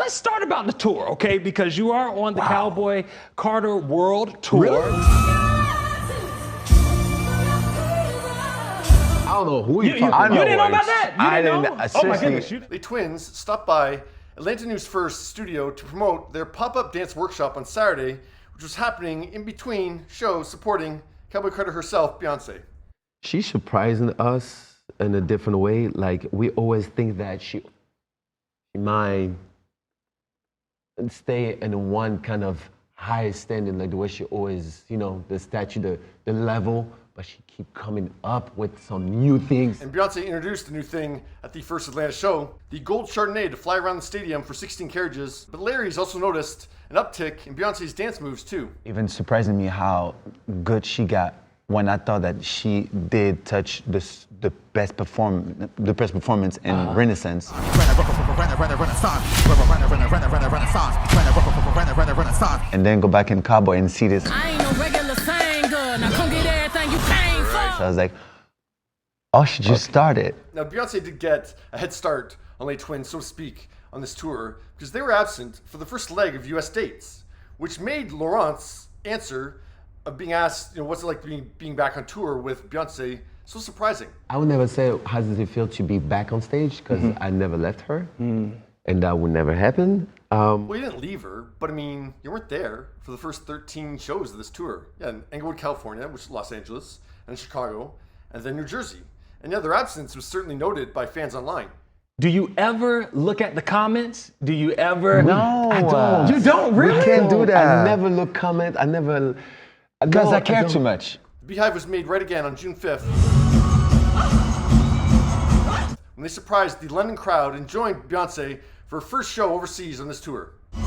let's start about the tour, okay? Because you are on the Cowboy Carter World Tour. Really? I don't know who you talking about. You didn't know about that? I didn't know? Oh my goodness. The twins stopped by Atlanta News First studio to promote their pop-up dance workshop on Saturday, which was happening in between shows supporting Cowboy Carter herself, Beyonce. She's surprising us in a different way. Like, we always think that she might stay in one kind of high standing, like the way she always, you know, the statue, the level, but she keep coming up with some new things. And Beyonce introduced a new thing at the first Atlanta show, the gold Chardonnay to fly around the stadium for 16 carriages. But Larry's also noticed an uptick in Beyonce's dance moves too. Even surprising me how good she got when I thought that she did touch the best performance in Renaissance. And then go back in Cowboy and see this. I ain't no regular singer. Now come get everything you came for. So I was like, oh, she just started. Now Beyonce did get a head start on Les Twins, so to speak, on this tour because they were absent for the first leg of US dates, which made Laurent's answer of being asked, you know, what's it like being back on tour with Beyonce, so surprising. I would never say, how does it feel to be back on stage? Because I never left her, and that would never happen. Well, you didn't leave her, but I mean, you weren't there for the first 13 shows of this tour. Yeah, in Englewood, California, which is Los Angeles, and Chicago, and then New Jersey. And yeah, their absence was certainly noted by fans online. Do you ever look at the comments? Do you ever? No, I don't. You don't really? We can't do that. I never look comment. I never. Because I care too much. The Beehive was made right again on June 5th. When they surprised the London crowd and joined Beyonce for her first show overseas on this tour. Oh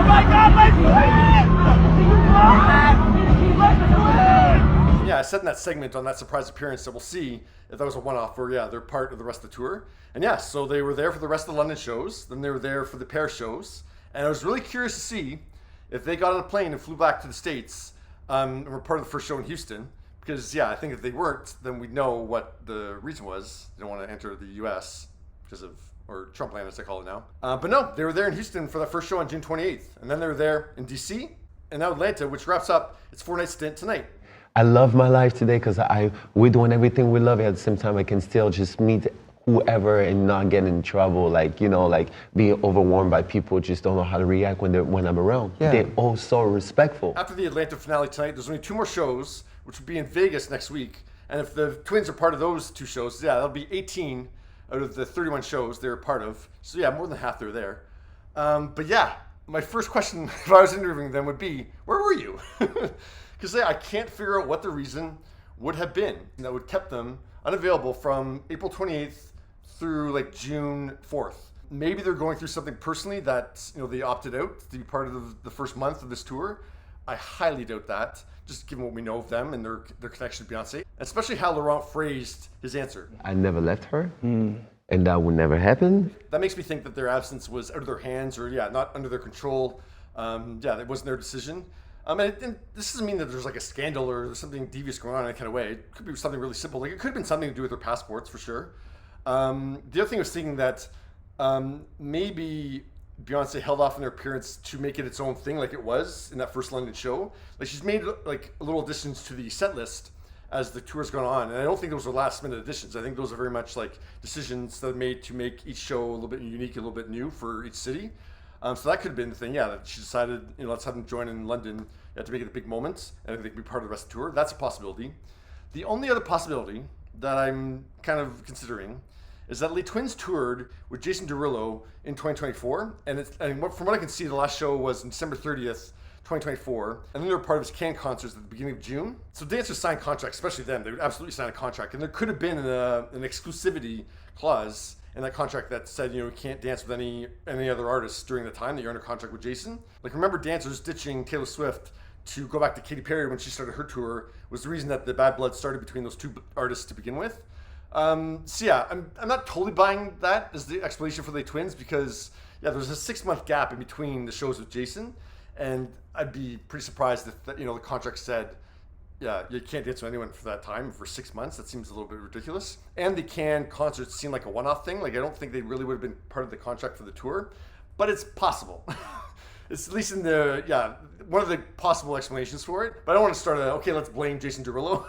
my God, my twins! Yeah, I said in that segment on that surprise appearance that we'll see if that was a one-off or yeah, they're part of the rest of the tour. And yeah, so they were there for the rest of the London shows, then they were there for the Paris shows, and I was really curious to see if they got on a plane and flew back to the States and were part of the first show in Houston. Because yeah, I think if they weren't, then we'd know what the reason was. They don't want to enter the US because of, or Trump land as they call it now. But no, they were there in Houston for that first show on June 28th. And then they were there in DC and now Atlanta, which wraps up its 4-night stint tonight. I love my life today because we're doing everything we love. At the same time, I can still just meet whoever and not get in trouble. Like, you know, like being overwhelmed by people just don't know how to react when I'm around. Yeah. They're all so respectful. After the Atlanta finale tonight, there's only 2 more shows, which will be in Vegas next week. And if the twins are part of those 2 shows, yeah, that'll be 18 out of the 31 shows they're part of. So yeah, more than half they're there. But yeah, my first question if I was interviewing them would be, where were you? Because I can't figure out what the reason would have been that would kept them unavailable from April 28th through like June 4th. Maybe they're going through something personally that, you know, they opted out to be part of the first month of this tour. I highly doubt that, just given what we know of them and their connection to Beyonce, especially how Laurent phrased his answer. I never left her, and that would never happen. That makes me think that their absence was out of their hands or, yeah, not under their control. Yeah, it wasn't their decision. And this doesn't mean that there's like a scandal or there's something devious going on in that kind of way. It could be something really simple. Like it could have been something to do with their passports for sure. The other thing I was thinking that maybe Beyonce held off on their appearance to make it its own thing like it was in that first London show. Like she's made like little additions to the set list as the tour's gone on. And I don't think those are last minute additions. I think those are very much like decisions that are made to make each show a little bit unique, a little bit new for each city. So that could have been the thing, yeah, that she decided, you know, let's have them join in London to make it a big moment and they can be part of the rest of the tour. That's a possibility. The only other possibility that I'm kind of considering is that Les Twins toured with Jason Derulo in 2024. And from what I can see, the last show was on December 30th, 2024. And then they were part of his Cannes concerts at the beginning of June. So dancers sign contracts, especially them. They would absolutely sign a contract. And there could have been an exclusivity clause in that contract that said, you know, you can't dance with any other artists during the time that you're under contract with Jason. Like, remember dancers ditching Taylor Swift to go back to Katy Perry when she started her tour was the reason that the bad blood started between those 2 artists to begin with. So yeah, I'm not totally buying that as the explanation for the Twins because yeah, there's a 6-month gap in between the shows with Jason, and I'd be pretty surprised if the contract said yeah, you can't dance with anyone for that time for 6 months. That seems a little bit ridiculous. And the Cannes concerts seem like a one-off thing. Like I don't think they really would have been part of the contract for the tour, but it's possible. It's at least in the one of the possible explanations for it. But I don't want to start okay, let's blame Jason Derulo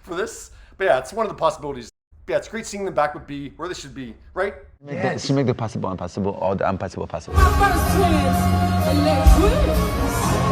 for this. But yeah, it's one of the possibilities. Yeah, it's great seeing them back with B where they should be, right? She make the possible impossible or the impossible possible. My first twins, and they're twins.